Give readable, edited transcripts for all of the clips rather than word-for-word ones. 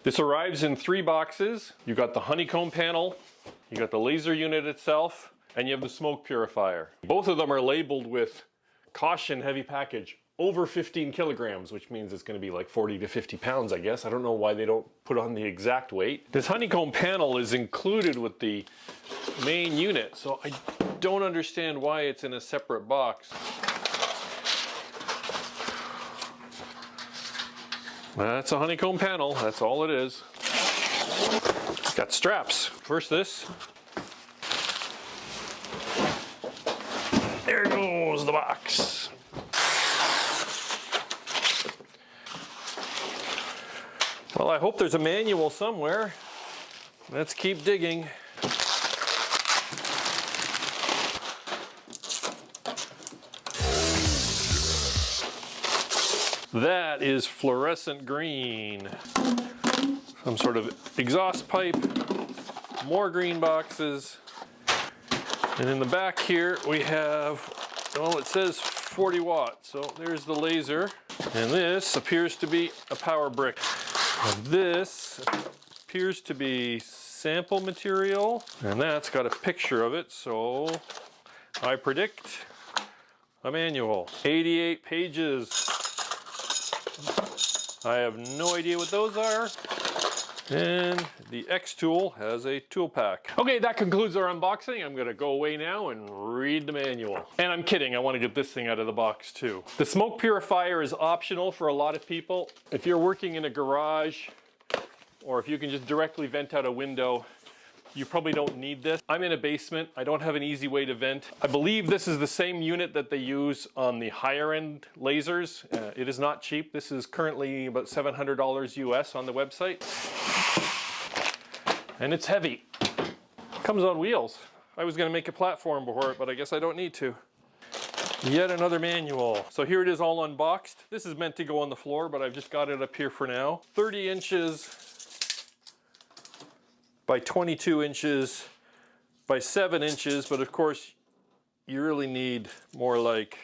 This arrives in 3 boxes. You got the honeycomb panel, you got the laser unit itself, and you have the smoke purifier. Both of them are labeled with caution heavy package, over 15 kilograms, which means it's going to be like 40 to 50 pounds, I guess. I don't know why they don't put on the exact weight. This honeycomb panel is included with the main unit, so I don't understand why it's in a separate box. That's a honeycomb panel, that's all it is. It's got straps. First this. There goes the box. Well, I hope there's a manual somewhere. Let's keep digging. That is fluorescent green. Some sort of exhaust pipe, more green boxes. And in the back here we have, well, it says 40 watts. So there's the laser. And this appears to be a power brick. And this appears to be sample material. And that's got a picture of it. So I predict a manual. 88 pages. I have no idea what those are. And the xTool has a tool pack. Okay, that concludes our unboxing. I'm gonna go away now and read the manual. And I'm kidding, I wanna get this thing out of the box too. The smoke purifier is optional for a lot of people. If you're working in a garage, or if you can just directly vent out a window, you probably don't need this. I'm in a basement. I don't have an easy way to vent. I believe this is the same unit that they use on the higher end lasers. It is not cheap. This is currently about $700 US on the website. And it's heavy. It comes on wheels. I was gonna make a platform for it, but I guess I don't need to. Yet another manual. So here it is all unboxed. This is meant to go on the floor, but I've just got it up here for now. 30 inches by 22 inches by 7 inches, but of course you really need more like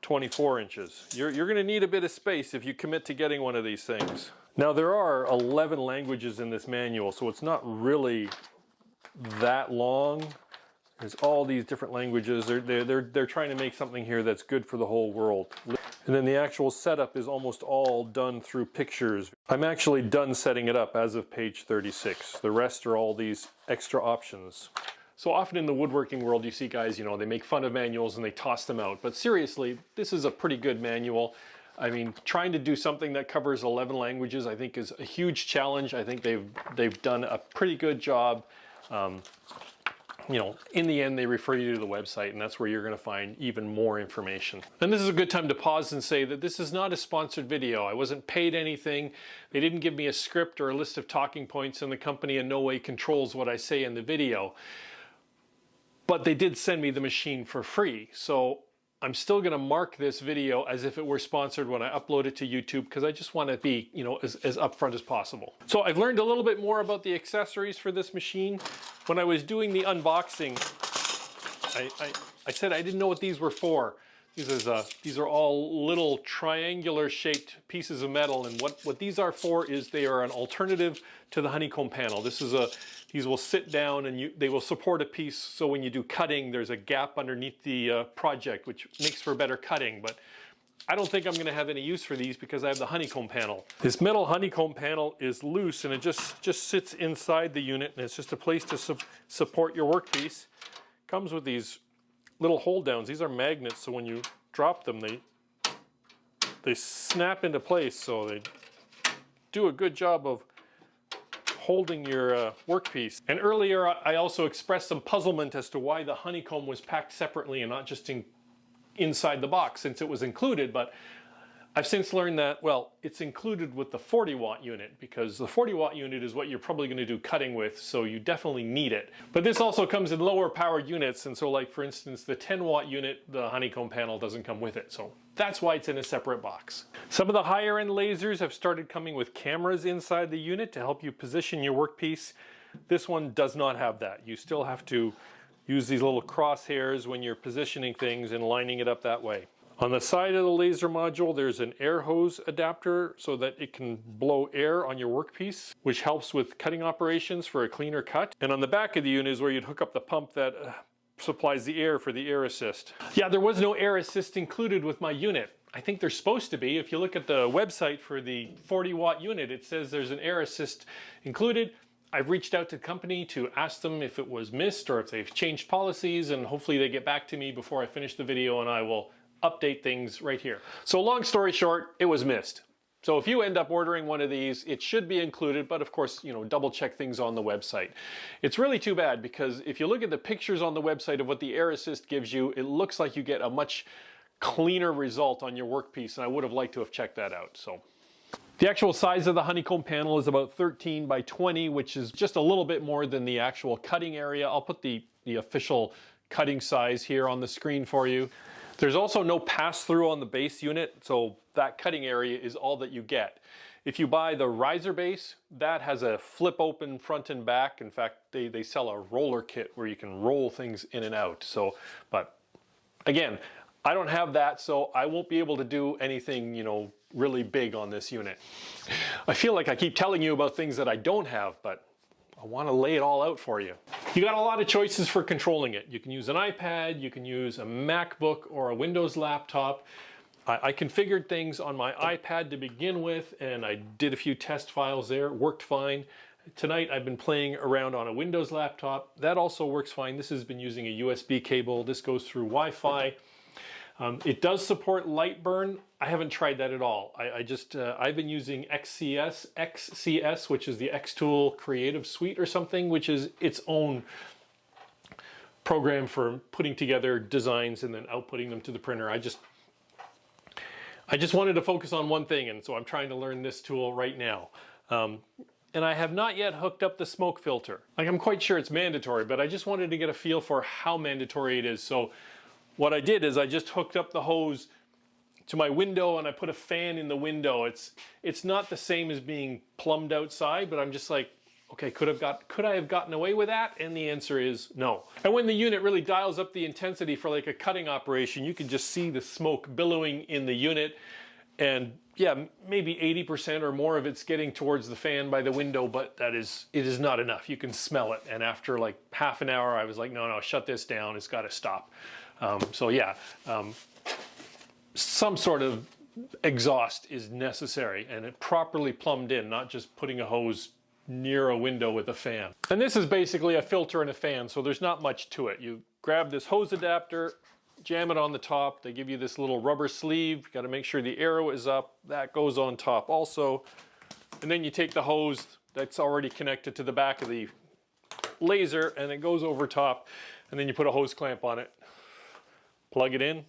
24 inches. You're gonna need a bit of space if you commit to getting one of these things. Now there are 11 languages in this manual, so it's not really that long. There's all these different languages. They're trying to make something here that's good for the whole world. And then the actual setup is almost all done through pictures. I'm actually done setting it up as of page 36. The rest are all these extra options. So often in the woodworking world you see guys, you know, they make fun of manuals and they toss them out. But seriously, this is a pretty good manual. I mean, trying to do something that covers 11 languages I think is a huge challenge. I think they've done a pretty good job. You know, in the end, they refer you to the website, and that's where you're going to find even more information. And this is a good time to pause and say that this is not a sponsored video. I wasn't paid anything. They didn't give me a script or a list of talking points, and the company in no way controls what I say in the video. But they did send me the machine for free. So I'm still going to mark this video as if it were sponsored when I upload it to YouTube, because I just want to be, you know, as upfront as possible. So I've learned a little bit more about the accessories for this machine. When I was doing the unboxing, I said I didn't know what these were for. These are all little triangular shaped pieces of metal, and what these are for is they are an alternative to the honeycomb panel. These will sit down and they will support a piece, so when you do cutting there's a gap underneath the project, which makes for better cutting. But I don't think I'm going to have any use for these because I have the honeycomb panel. This metal honeycomb panel is loose and it just sits inside the unit, and it's just a place to support your workpiece. Comes with these little hold downs. These are magnets, so when you drop them they snap into place, so they do a good job of holding your workpiece. And earlier I also expressed some puzzlement as to why the honeycomb was packed separately and not just inside the box, since it was included. But I've since learned that, well, it's included with the 40 watt unit, because the 40 watt unit is what you're probably going to do cutting with, so you definitely need it. But this also comes in lower powered units, and so like for instance the 10 watt unit, the honeycomb panel doesn't come with it, so that's why it's in a separate box. Some of the higher end lasers have started coming with cameras inside the unit to help you position your workpiece. This one does not have that. You still have to use these little crosshairs when you're positioning things and lining it up that way. On the side of the laser module, there's an air hose adapter so that it can blow air on your workpiece, which helps with cutting operations for a cleaner cut. And on the back of the unit is where you'd hook up the pump that supplies the air for the air assist. Yeah, there was no air assist included with my unit. I think there's supposed to be. If you look at the website for the 40-watt unit, it says there's an air assist included. I've reached out to the company to ask them if it was missed or if they've changed policies, and hopefully they get back to me before I finish the video, and I will update things right here. So long story short, it was missed. So if you end up ordering one of these, it should be included, but of course, you know, double check things on the website. It's really too bad because if you look at the pictures on the website of what the air assist gives you, it looks like you get a much cleaner result on your workpiece, and I would have liked to have checked that out. So the actual size of the honeycomb panel is about 13 by 20, which is just a little bit more than the actual cutting area. I'll put the official cutting size here on the screen for you. There's also no pass-through on the base unit, so that cutting area is all that you get. If you buy the riser base, that has a flip open front and back. In fact, they sell a roller kit where you can roll things in and out. So, but again, I don't have that, so I won't be able to do anything, you know, really big on this unit. I feel like I keep telling you about things that I don't have, but I want to lay it all out for you. You got a lot of choices for controlling it. You can use an iPad, you can use a MacBook or a Windows laptop. I configured things on my iPad to begin with, and I did a few test files there. It worked fine. Tonight I've been playing around on a Windows laptop. That also works fine. This has been using a USB cable. This goes through Wi-Fi. It does support light burn. I haven't tried that at all. I've been using XCS, which is the xTool Creative Suite or something, which is its own program for putting together designs and then outputting them to the printer. I just wanted to focus on one thing, and so I'm trying to learn this tool right now. And I have not yet hooked up the smoke filter. Like, I'm quite sure it's mandatory, but I just wanted to get a feel for how mandatory it is. So what I did is I just hooked up the hose to my window and I put a fan in the window. It's not the same as being plumbed outside, but I'm just like, okay, could I have gotten away with that? And the answer is no. And when the unit really dials up the intensity for like a cutting operation, you can just see the smoke billowing in the unit. And yeah, maybe 80% or more of it's getting towards the fan by the window, but it is not enough. You can smell it. And after like half an hour, I was like, no, shut this down. It's got to stop. So yeah, some sort of exhaust is necessary, and it properly plumbed in, not just putting a hose near a window with a fan. And this is basically a filter and a fan, so there's not much to it. You grab this hose adapter, jam it on the top. They give you this little rubber sleeve. You got to make sure the arrow is up. That goes on top also. And then you take the hose that's already connected to the back of the laser, and it goes over top, and then you put a hose clamp on it. Plug it in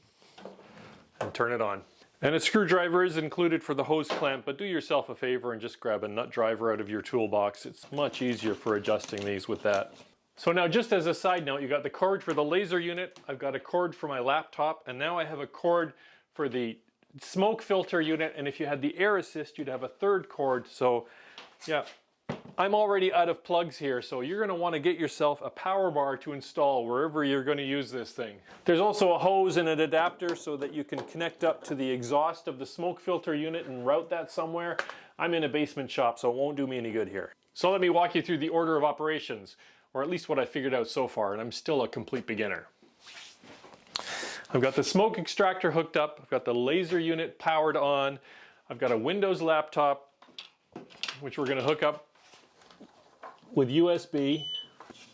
and turn it on. And a screwdriver is included for the hose clamp, but do yourself a favor and just grab a nut driver out of your toolbox. It's much easier for adjusting these with that. So now, just as a side note, you got the cord for the laser unit, I've got a cord for my laptop, and now I have a cord for the smoke filter unit, and if you had the air assist, you'd have a third cord. So yeah, I'm already out of plugs here, so you're going to want to get yourself a power bar to install wherever you're going to use this thing. There's also a hose and an adapter so that you can connect up to the exhaust of the smoke filter unit and route that somewhere. I'm in a basement shop, so it won't do me any good here. So let me walk you through the order of operations, or at least what I figured out so far, and I'm still a complete beginner. I've got the smoke extractor hooked up, I've got the laser unit powered on, I've got a Windows laptop, which we're going to hook up with USB,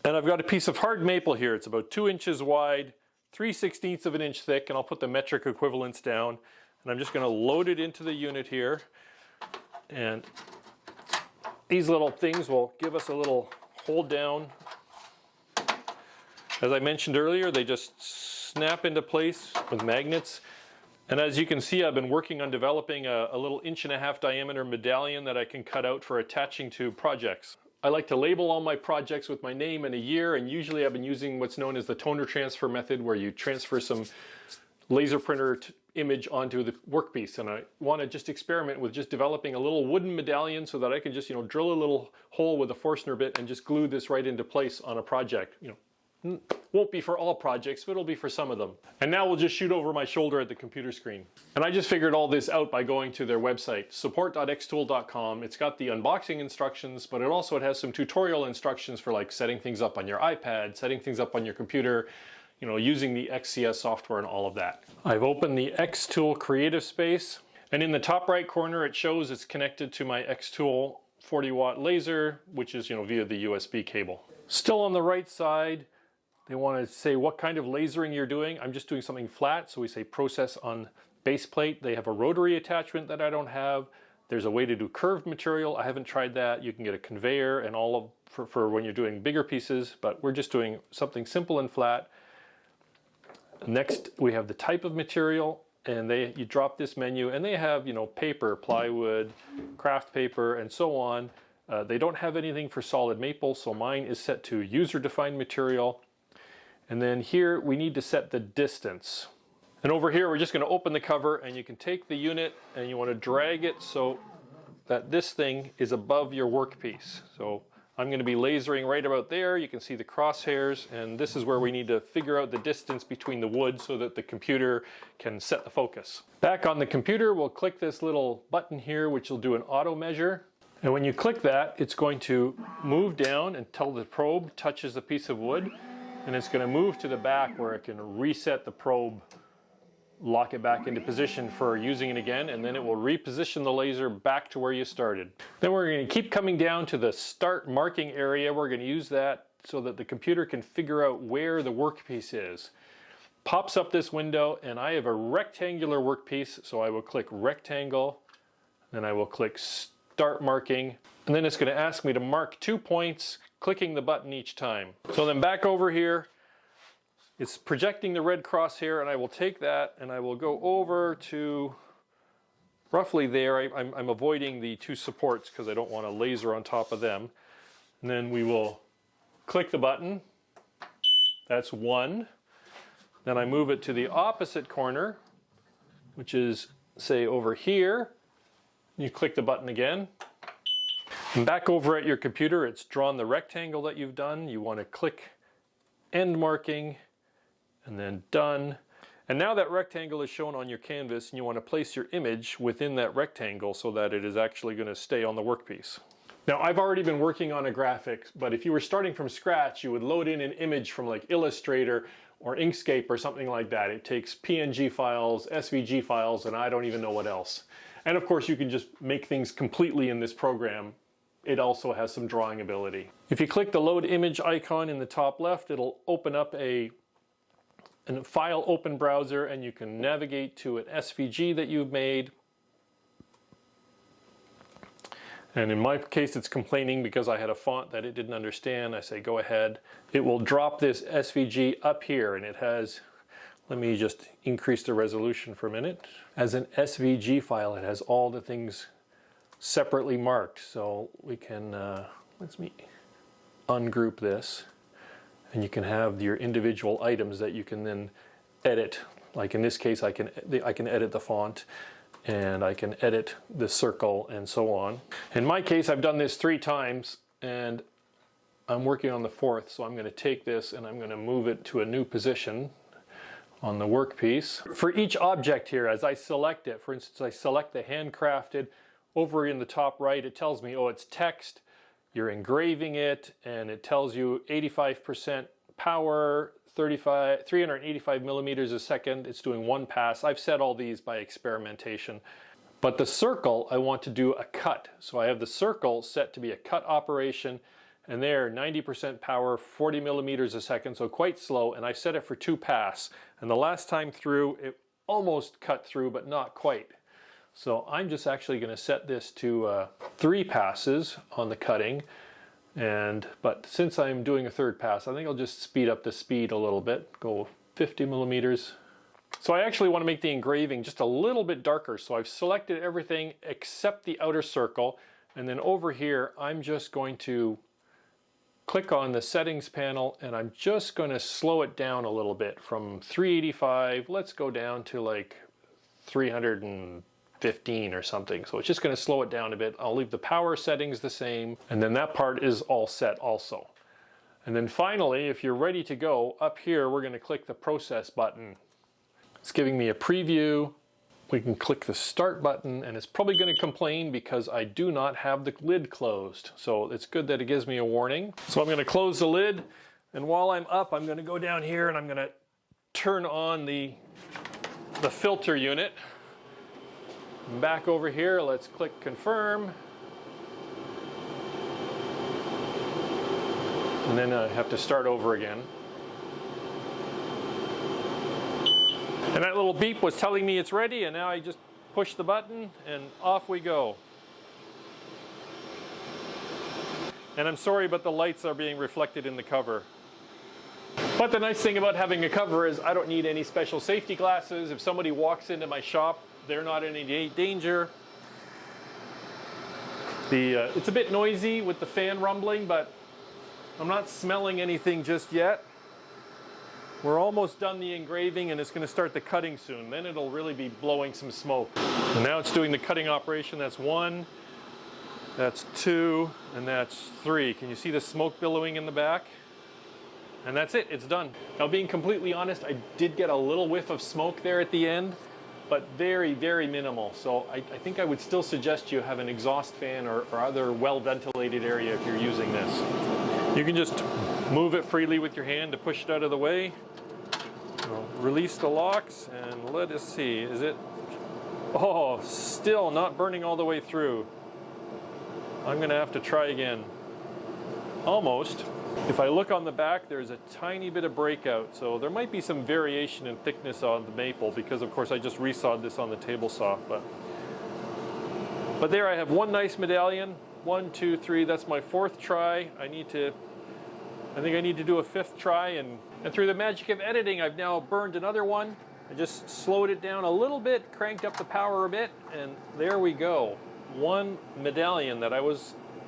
and I've got a piece of hard maple here. It's about 2 inches wide, 3/16 of an inch thick, and I'll put the metric equivalents down, and I'm just going to load it into the unit here, and these little things will give us a little hold down. As I mentioned earlier, they just snap into place with magnets. And as you can see, I've been working on developing a little 1.5-inch diameter medallion that I can cut out for attaching to projects. I like to label all my projects with my name and a year, and usually I've been using what's known as the toner transfer method, where you transfer some laser printer image onto the workpiece. And I want to just experiment with just developing a little wooden medallion so that I can just, drill a little hole with a Forstner bit and just glue this right into place on a project. Won't be for all projects, but it'll be for some of them. And now we'll just shoot over my shoulder at the computer screen. And I just figured all this out by going to their website, support.xtool.com. It's got the unboxing instructions, but it has some tutorial instructions for like setting things up on your iPad, setting things up on your computer, you know, using the XCS software and all of that. I've opened the xTool Creative Space, and in the top right corner it shows it's connected to my xTool 40-watt laser, which is, you know, via the USB cable. Still on the right side, they want to say what kind of lasering you're doing. I'm just doing something flat, so we say process on base plate. They have a rotary attachment that I don't have. There's a way to do curved material. I haven't tried that. You can get a conveyor and all of for when you're doing bigger pieces, but we're just doing something simple and flat. Next, we have the type of material, and you drop this menu, and they have, you know, paper, plywood, craft paper, and so on. They don't have anything for solid maple, so mine is set to user-defined material. And then here we need to set the distance. And over here we're just going to open the cover, and you can take the unit and you want to drag it so that this thing is above your workpiece. So I'm going to be lasering right about there. You can see the crosshairs, and this is where we need to figure out the distance between the wood so that the computer can set the focus. Back on the computer, we'll click this little button here, which will do an auto measure. And when you click that, it's going to move down until the probe touches the piece of wood, and it's going to move to the back where it can reset the probe, lock it back into position for using it again, and then it will reposition the laser back to where you started. Then we're going to keep coming down to the start marking area. We're going to use that so that the computer can figure out where the workpiece is. Pops up this window, and I have a rectangular workpiece, so I will click rectangle, then I will click start marking, and then it's going to ask me to mark 2 points, clicking the button each time. So then back over here, it's projecting the red crosshair, and I will take that and I will go over to roughly there. I'm avoiding the two supports because I don't want a laser on top of them. And then we will click the button. That's 1. Then I move it to the opposite corner, which is, say, over here. You click the button again. And back over at your computer, it's drawn the rectangle that you've done. You want to click end marking and then done. And now that rectangle is shown on your canvas, and you want to place your image within that rectangle so that it is actually going to stay on the workpiece. Now, I've already been working on a graphic, but if you were starting from scratch, you would load in an image from like Illustrator or Inkscape or something like that. It takes PNG files, SVG files, and I don't even know what else. And of course, you can just make things completely in this program. It also has some drawing ability. If you click the load image icon in the top left, it'll open up a file open browser, and you can navigate to an SVG that you've made. And in my case, it's complaining because I had a font that it didn't understand. I say go ahead. It will drop this SVG up here, and it has, let me just increase the resolution for a minute. As an SVG file, it has all the things separately marked, so we can let's me ungroup this, and you can have your individual items that you can then edit. Like in this case, I can edit the font, and I can edit the circle and so on. In my case, I've done this 3 times, and I'm working on the 4th, so I'm going to take this and I'm going to move it to a new position on the workpiece. For each object here, as I select it, for instance, I select the handcrafted. Over in the top right, it tells me, oh, it's text, you're engraving it, and it tells you 85% power, 385 millimeters a second. It's doing 1 pass. I've set all these by experimentation. But the circle, I want to do a cut. So I have the circle set to be a cut operation, and there, 90% power, 40 millimeters a second, so quite slow, and I set it for 2 pass. And the last time through, it almost cut through, but not quite. So I'm just actually going to set this to 3 passes on the cutting, but since I'm doing a 3rd pass, I think I'll just speed up the speed a little bit, go 50 millimeters. So I actually want to make the engraving just a little bit darker, so I've selected everything except the outer circle, and then over here I'm just going to click on the settings panel, and I'm just going to slow it down a little bit from 385, let's go down to like 315 or something. So it's just going to slow it down a bit. I'll leave the power settings the same, and then that part is all set also. And then finally, if you're ready to go, up here we're going to click the process button. It's giving me a preview. We can click the start button, and it's probably going to complain because I do not have the lid closed. So it's good that it gives me a warning. So I'm going to close the lid, and while I'm up, I'm going to go down here and I'm going to turn on the filter unit. Back over here, let's click confirm. And then I have to start over again. And that little beep was telling me it's ready, and now I just push the button and off we go. And I'm sorry, but the lights are being reflected in the cover. But the nice thing about having a cover is I don't need any special safety glasses. If somebody walks into my shop, they're not in any danger. It's a bit noisy with the fan rumbling, but I'm not smelling anything just yet. We're almost done the engraving, and it's going to start the cutting soon. Then it'll really be blowing some smoke. And now it's doing the cutting operation. That's 1, that's 2, and that's 3. Can you see the smoke billowing in the back? And that's it, it's done. Now, being completely honest, I did get a little whiff of smoke there at the end, but very, very minimal. So I think I would still suggest you have an exhaust fan or other well-ventilated area if you're using this. You can just move it freely with your hand to push it out of the way. Release the locks and let us see, is it? Oh, still not burning all the way through. I'm gonna have to try again. Almost. If I look on the back, there's a tiny bit of breakout, so there might be some variation in thickness on the maple because of course I just resawed this on the table saw. But there I have one nice medallion. 1, 2, 3, that's my 4th try. I think I need to do a 5th try, and through the magic of editing, I've now burned another one. I just slowed it down a little bit, cranked up the power a bit, and there we go. One medallion that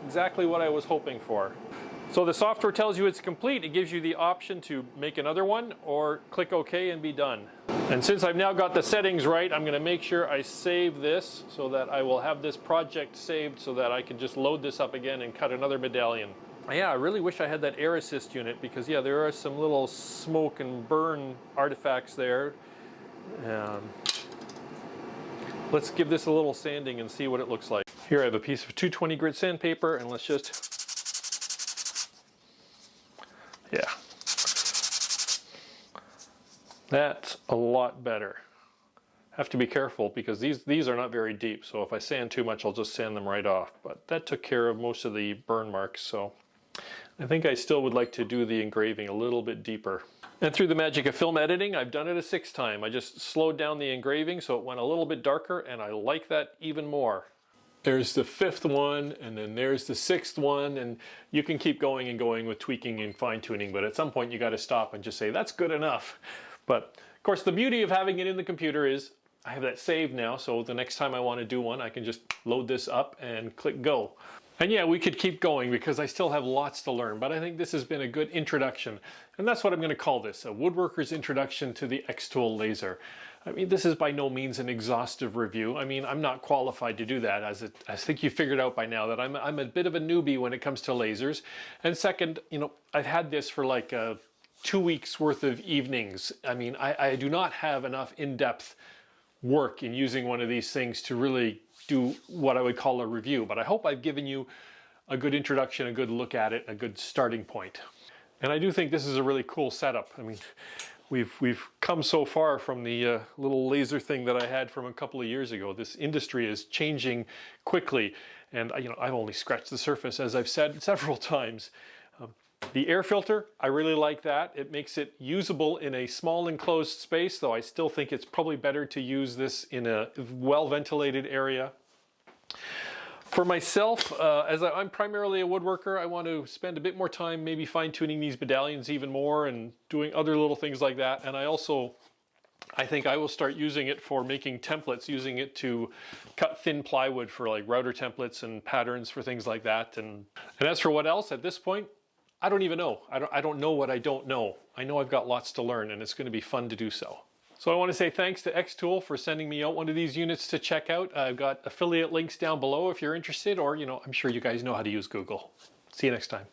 exactly what I was hoping for. So the software tells you it's complete. It gives you the option to make another one or click OK and be done. And since I've now got the settings right, I'm going to make sure I save this so that I will have this project saved so that I can just load this up again and cut another medallion. Yeah, I really wish I had that air assist unit because yeah, there are some little smoke and burn artifacts there. Let's give this a little sanding and see what it looks like. Here I have a piece of 220 grit sandpaper, and let's just, yeah. That's a lot better. Have to be careful because these are not very deep, so if I sand too much I'll just sand them right off. But that took care of most of the burn marks, so I think I still would like to do the engraving a little bit deeper. And through the magic of film editing, I've done it a 6th time. I just slowed down the engraving so it went a little bit darker, and I like that even more. There's the 5th one, and then there's the 6th one, and you can keep going and going with tweaking and fine-tuning, but at some point you got to stop and just say, that's good enough. But of course the beauty of having it in the computer is I have that saved now, so the next time I want to do one, I can just load this up and click go. And yeah, we could keep going because I still have lots to learn, but I think this has been a good introduction. And that's what I'm going to call this, a woodworker's introduction to the xTool laser. I mean, this is by no means an exhaustive review. I mean, I'm not qualified to do that, as I think you figured out by now that I'm a bit of a newbie when it comes to lasers. And second, you know, I've had this for like 2 weeks worth of evenings. I mean, I do not have enough in-depth work in using one of these things to really do what I would call a review, but I hope I've given you a good introduction, a good look at it, a good starting point. And I do think this is a really cool setup. I mean, we've come so far from the little laser thing that I had from a couple of years ago. This industry is changing quickly, and you know, I've only scratched the surface, as I've said several times. The air filter, I really like that. It makes it usable in a small enclosed space, though I still think it's probably better to use this in a well-ventilated area. For myself, as I'm primarily a woodworker, I want to spend a bit more time maybe fine-tuning these medallions even more and doing other little things like that. And I think I will start using it for making templates, using it to cut thin plywood for like router templates and patterns for things like that. And as for what else, at this point, I don't even know. I don't know what I don't know. I know I've got lots to learn, and it's going to be fun to do so. So I want to say thanks to xTool for sending me out one of these units to check out. I've got affiliate links down below if you're interested, or, you know, I'm sure you guys know how to use Google. See you next time.